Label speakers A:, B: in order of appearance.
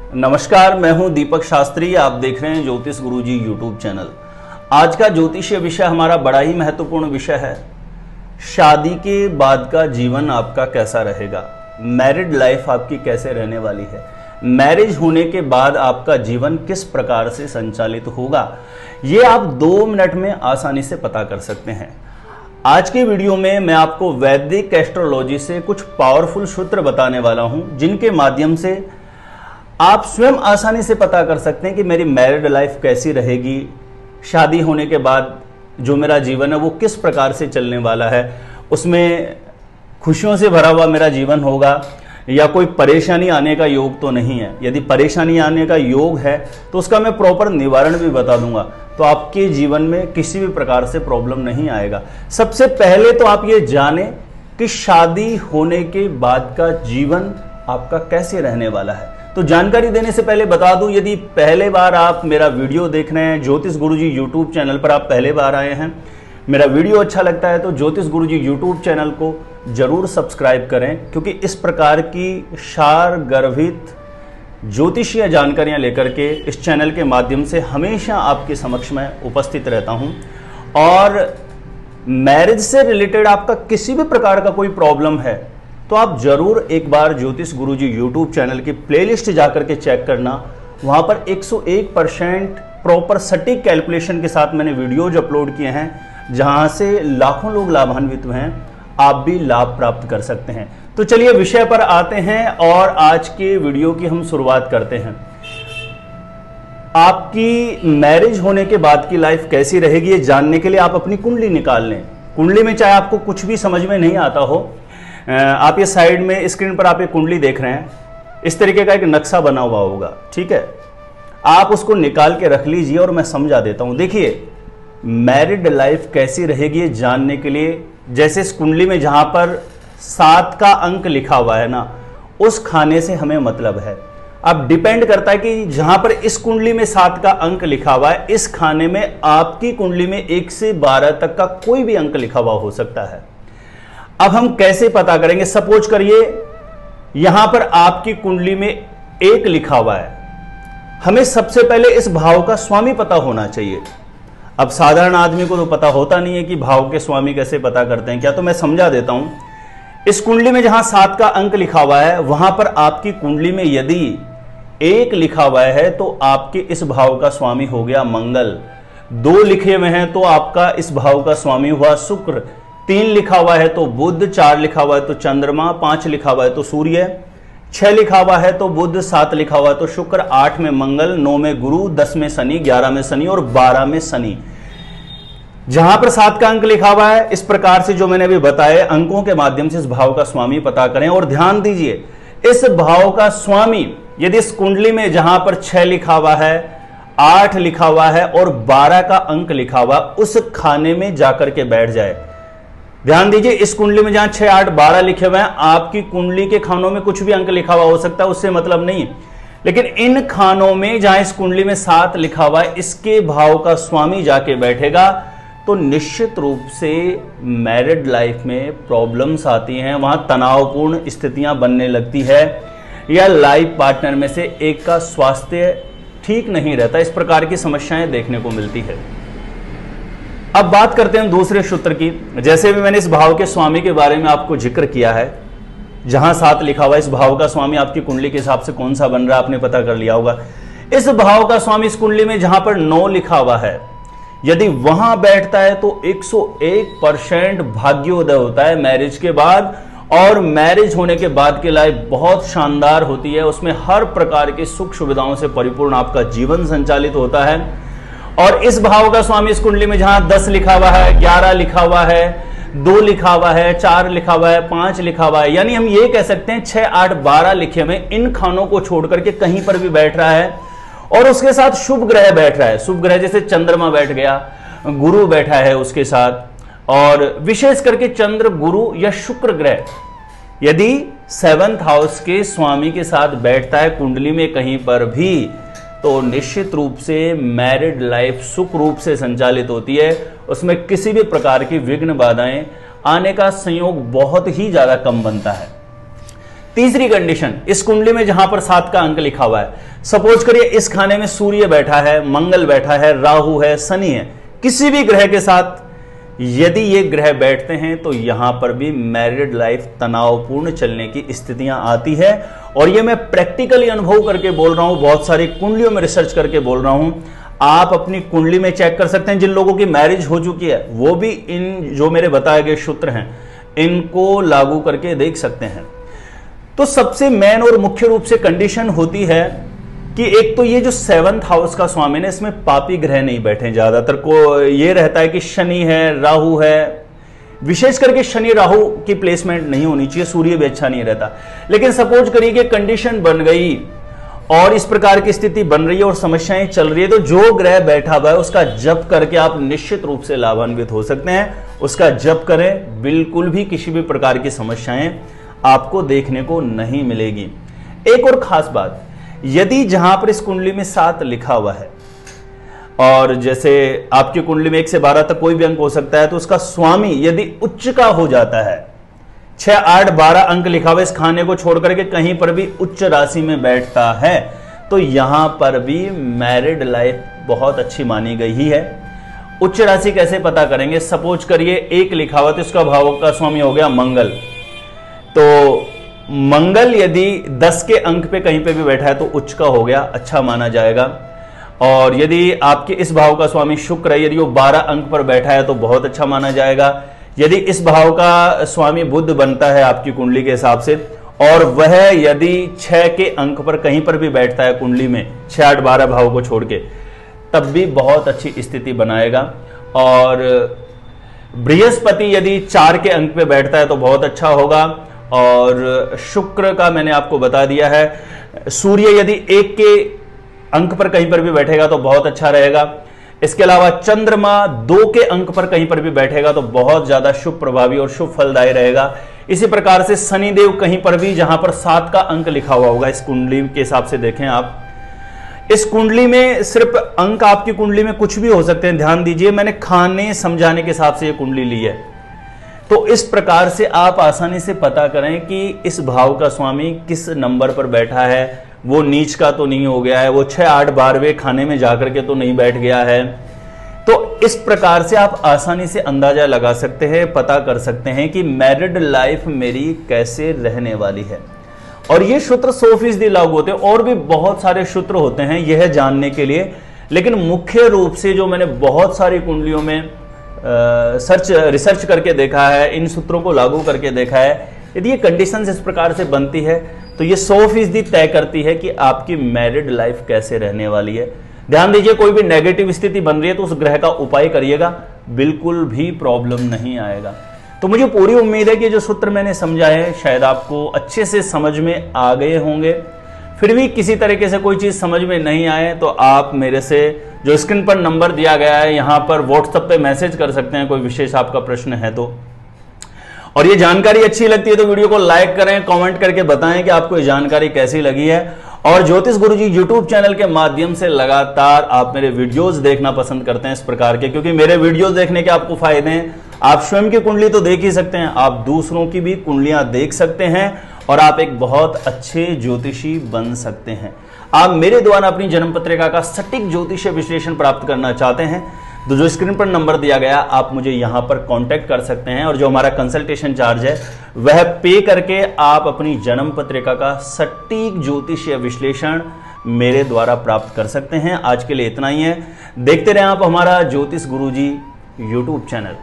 A: नमस्कार, मैं हूं दीपक शास्त्री। आप देख रहे हैं ज्योतिष गुरुजी यूट्यूब चैनल। आज का ज्योतिषीय विषय हमारा बड़ा ही महत्वपूर्ण विषय है। शादी के बाद का जीवन आपका कैसा रहेगा, मैरिड लाइफ आपकी कैसे रहने वाली है, मैरिज होने के बाद आपका जीवन किस प्रकार से संचालित होगा, ये आप 2 मिनट में आसानी से पता कर सकते हैं। आज के वीडियो में मैं आपको वैदिक एस्ट्रोलॉजी से कुछ पावरफुल सूत्र बताने वाला हूं, जिनके माध्यम से आप स्वयं आसानी से पता कर सकते हैं कि मेरी मैरिड लाइफ कैसी रहेगी, शादी होने के बाद जो मेरा जीवन है वो किस प्रकार से चलने वाला है, उसमें खुशियों से भरा हुआ मेरा जीवन होगा या कोई परेशानी आने का योग तो नहीं है। यदि परेशानी आने का योग है तो उसका मैं प्रॉपर निवारण भी बता दूंगा, तो आपके जीवन में किसी भी प्रकार से प्रॉब्लम नहीं आएगा। सबसे पहले तो आप ये जानें कि शादी होने के बाद का जीवन आपका कैसे रहने वाला है। तो जानकारी देने से पहले बता दूं, यदि पहले बार आप मेरा वीडियो देख रहे हैं, ज्योतिष गुरुजी यूट्यूब चैनल पर आप पहले बार आए हैं, मेरा वीडियो अच्छा लगता है तो ज्योतिष गुरुजी यूट्यूब चैनल को जरूर सब्सक्राइब करें, क्योंकि इस प्रकार की सार गर्भित ज्योतिषीय जानकारियां लेकर के इस चैनल के माध्यम से हमेशा आपके समक्ष में उपस्थित रहता हूं। और मैरिज से रिलेटेड आपका किसी भी प्रकार का कोई प्रॉब्लम है तो आप जरूर एक बार ज्योतिष गुरुजी यूट्यूब चैनल की प्लेलिस्ट जाकर के चेक करना। वहां पर 101% प्रॉपर सटीक कैलकुलेशन के साथ मैंने वीडियोज अपलोड किए हैं, जहां से लाखों लोग लाभान्वित हुए हैं। आप भी लाभ प्राप्त कर सकते हैं। तो चलिए विषय पर आते हैं और आज के वीडियो की हम शुरुआत करते हैं। आपकी मैरिज होने के बाद की लाइफ कैसी रहेगी, ये जानने के लिए आप अपनी कुंडली निकाल लें। कुंडली में चाहे आपको कुछ भी समझ में नहीं आता हो, आप ये साइड में स्क्रीन पर आप एक कुंडली देख रहे हैं, इस तरीके का एक नक्शा बना हुआ होगा, ठीक है। आप उसको निकाल के रख लीजिए और मैं समझा देता हूं। देखिए, मैरिड लाइफ कैसी रहेगी ये जानने के लिए, जैसे इस कुंडली में जहां पर 7 का अंक लिखा हुआ है ना, उस खाने से हमें मतलब है। अब डिपेंड करता है कि जहां पर इस कुंडली में 7 का अंक लिखा हुआ है, इस खाने में आपकी कुंडली में 1 से 12 तक का कोई भी अंक लिखा हुआ हो सकता है। अब हम कैसे पता करेंगे? सपोज करिए यहां पर आपकी कुंडली में 1 लिखा हुआ है, हमें सबसे पहले इस भाव का स्वामी पता होना चाहिए। अब साधारण आदमी को तो पता होता नहीं है कि भाव के स्वामी कैसे पता करते हैं क्या, तो मैं समझा देता हूं। इस कुंडली में जहां 7 का अंक लिखा हुआ है, वहां पर आपकी कुंडली में यदि 1 लिखा हुआ है तो आपके इस भाव का स्वामी हो गया मंगल। 2 लिखे हुए हैं तो आपका इस भाव का स्वामी हुआ शुक्र। 3 लिखा हुआ है तो बुध, 4 लिखा हुआ है तो चंद्रमा, 5 लिखा हुआ है तो सूर्य, 6 लिखा हुआ है तो बुध, 7 लिखा हुआ है तो शुक्र, 8 में मंगल, 9 में गुरु, 10 में शनि, 11 में शनि और 12 में शनि। जहां पर 7 का अंक लिखा हुआ है, इस प्रकार से जो मैंने अभी बताया, अंकों के माध्यम से इस भाव का स्वामी पता करें। और ध्यान दीजिए, इस भाव का स्वामी यदि इस कुंडली में जहां पर 6 लिखा हुआ है, 8 लिखा हुआ है और 12 का अंक लिखा हुआ, उस खाने में जाकर के बैठ जाए। ध्यान दीजिए, इस कुंडली में जहां 6, 8, 12 लिखे हुए हैं, आपकी कुंडली के खानों में कुछ भी अंक लिखा हुआ हो सकता है, उससे मतलब नहीं। लेकिन इन खानों में जहां इस कुंडली में 7 लिखा हुआ है, इसके भाव का स्वामी जाके बैठेगा तो निश्चित रूप से मैरिड लाइफ में प्रॉब्लम्स आती हैं, वहां तनावपूर्ण स्थितियां बनने लगती है, या लाइफ पार्टनर में से एक का स्वास्थ्य ठीक नहीं रहता। इस प्रकार की समस्याएं देखने को मिलती है। अब बात करते हैं दूसरे सूत्र की। जैसे भी मैंने इस भाव के स्वामी के बारे में आपको जिक्र किया है, जहां 7 लिखा हुआ है, इस भाव का स्वामी आपकी कुंडली के हिसाब से कौन सा बन रहा है आपने पता कर लिया होगा। इस भाव का स्वामी इस कुंडली में जहां पर 9 लिखा हुआ है, यदि वहां बैठता है तो 101% भाग्योदय होता है मैरिज के बाद। और मैरिज होने के बाद की लाइफ बहुत शानदार होती है, उसमें हर प्रकार की सुख सुविधाओं से परिपूर्ण आपका जीवन संचालित होता है। और इस भाव का स्वामी इस कुंडली में जहां 10 लिखा हुआ है, 11 लिखा हुआ है, 2 लिखा हुआ है, 4 लिखा हुआ है, 5 लिखा हुआ है, यानी हम ये कह सकते हैं 6, 8, 12 लिखे हुए, इन खानों को छोड़ करके कहीं पर भी बैठ रहा है। और उसके साथ शुभ ग्रह बैठ रहा है। शुभ ग्रह जैसे चंद्रमा बैठ गया, गुरु बैठा है उसके साथ, और विशेष करके चंद्र, गुरु या शुक्र ग्रह यदि 7th हाउस के स्वामी के साथ बैठता है कुंडली में कहीं पर भी, तो निश्चित रूप से मैरिड लाइफ सुख रूप से संचालित होती है। उसमें किसी भी प्रकार की विघ्न बाधाएं आने का संयोग बहुत ही ज्यादा कम बनता है। तीसरी कंडीशन, इस कुंडली में जहां पर 7 का अंक लिखा हुआ है, सपोज करिए इस खाने में सूर्य बैठा है, मंगल बैठा है, राहु है, शनि है, किसी भी ग्रह के साथ यदि ये ग्रह बैठते हैं तो यहां पर भी मैरिड लाइफ तनावपूर्ण चलने की स्थितियां आती है। और ये मैं प्रैक्टिकली अनुभव करके बोल रहा हूं, बहुत सारी कुंडलियों में रिसर्च करके बोल रहा हूं। आप अपनी कुंडली में चेक कर सकते हैं, जिन लोगों की मैरिज हो चुकी है वो भी इन जो मेरे बताए गए सूत्र हैं इनको लागू करके देख सकते हैं। तो सबसे मेन और मुख्य रूप से कंडीशन होती है कि एक तो ये जो 7th हाउस का स्वामी है इसमें पापी ग्रह नहीं बैठे। ज्यादातर को ये रहता है कि शनि है, राहु है, विशेष करके शनि राहु की प्लेसमेंट नहीं होनी चाहिए, सूर्य भी अच्छा नहीं रहता। लेकिन सपोज करिए कि कंडीशन बन गई और इस प्रकार की स्थिति बन रही है और समस्याएं चल रही है, तो जो ग्रह बैठा हुआ है उसका जप करके आप निश्चित रूप से लाभान्वित हो सकते हैं। उसका जप करें, बिल्कुल भी किसी भी प्रकार की समस्याएं आपको देखने को नहीं मिलेगी। एक और खास बात, यदि जहां पर इस कुंडली में 7 लिखा हुआ है और जैसे आपकी कुंडली में 1 से 12 तक कोई भी अंक हो सकता है, तो उसका स्वामी यदि उच्च का हो जाता है, 6, 8, 12 अंक लिखा हुआ इस खाने को छोड़ करके कहीं पर भी उच्च राशि में बैठता है, तो यहां पर भी मैरिड लाइफ बहुत अच्छी मानी गई ही है। उच्च राशि कैसे पता करेंगे? सपोज करिए 1 लिखा हुआ तो इसका भाव का स्वामी हो गया मंगल, तो मंगल यदि 10 के अंक पे कहीं पे भी बैठा है तो उच्च का हो गया, अच्छा माना जाएगा। और यदि आपके इस भाव का स्वामी शुक्र है, यदि वो 12 अंक पर बैठा है तो बहुत अच्छा माना जाएगा। यदि इस भाव का स्वामी बुध बनता है आपकी कुंडली के हिसाब से और वह यदि 6 के अंक पर कहीं पर भी बैठता है कुंडली में, 6, 8, 12 भाव को छोड़ के, तब भी बहुत अच्छी स्थिति बनाएगा। और बृहस्पति यदि 4 के अंक पे बैठता है तो बहुत अच्छा होगा। और शुक्र का मैंने आपको बता दिया है। सूर्य यदि 1 के अंक पर कहीं पर भी बैठेगा तो बहुत अच्छा रहेगा। इसके अलावा चंद्रमा 2 के अंक पर कहीं पर भी बैठेगा तो बहुत ज्यादा शुभ प्रभावी और शुभ फलदायी रहेगा। इसी प्रकार से शनिदेव कहीं पर भी जहां पर 7 का अंक लिखा हुआ होगा, इस कुंडली के हिसाब से देखें आप, इस कुंडली में सिर्फ अंक आपकी कुंडली में कुछ भी हो सकते हैं, ध्यान दीजिए, मैंने खाने समझाने के हिसाब से ये कुंडली ली है। तो इस प्रकार से आप आसानी से पता करें कि इस भाव का स्वामी किस नंबर पर बैठा है, वो नीच का तो नहीं हो गया है, वो 6, 8, 12वें खाने में जाकर के तो नहीं बैठ गया है। तो इस प्रकार से आप आसानी से अंदाजा लगा सकते हैं, पता कर सकते हैं कि मैरिड लाइफ मेरी कैसे रहने वाली है। और ये सूत्र 100% लागू होते हैं, और भी बहुत सारे सूत्र होते हैं यह जानने के लिए, लेकिन मुख्य रूप से जो मैंने बहुत सारी कुंडलियों में रिसर्च करके देखा है, इन सूत्रों को लागू करके देखा है, यदि ये कंडीशंस इस प्रकार से बनती है तो ये 100% तय करती है कि आपकी मैरिड लाइफ कैसे रहने वाली है। ध्यान दीजिए, कोई भी नेगेटिव स्थिति बन रही है तो उस ग्रह का उपाय करिएगा, बिल्कुल भी प्रॉब्लम नहीं आएगा। तो मुझे पूरी उम्मीद है कि जो सूत्र मैंने समझाए हैं शायद आपको अच्छे से समझ में आ गए होंगे। फिर भी किसी तरीके से कोई चीज समझ में नहीं आए तो आप मेरे से जो स्क्रीन पर नंबर दिया गया है यहां पर व्हाट्सएप पे मैसेज कर सकते हैं, कोई विशेष आपका प्रश्न है तो। और ये जानकारी अच्छी लगती है तो वीडियो को लाइक करें, कमेंट करके बताएं कि आपको ये जानकारी कैसी लगी है। और ज्योतिष गुरुजी यूट्यूब चैनल के माध्यम से लगातार आप मेरे वीडियोस देखना पसंद करते हैं इस प्रकार के, क्योंकि मेरे वीडियोस देखने के आपको फायदे हैं। आप स्वयं की कुंडली तो देख ही सकते हैं, आप दूसरों की भी कुंडलियां देख सकते हैं और आप एक बहुत अच्छे ज्योतिषी बन सकते हैं। आप मेरे द्वारा अपनी जन्म पत्रिका का सटीक ज्योतिषीय विश्लेषण प्राप्त करना चाहते हैं तो जो स्क्रीन पर नंबर दिया गया आप मुझे यहां पर कांटेक्ट कर सकते हैं, और जो हमारा कंसल्टेशन चार्ज है वह पे करके आप अपनी जन्म पत्रिका का सटीक ज्योतिषीय विश्लेषण मेरे द्वारा प्राप्त कर सकते हैं। आज के लिए इतना ही है। देखते रहें आप हमारा ज्योतिष गुरुजी यूट्यूब चैनल।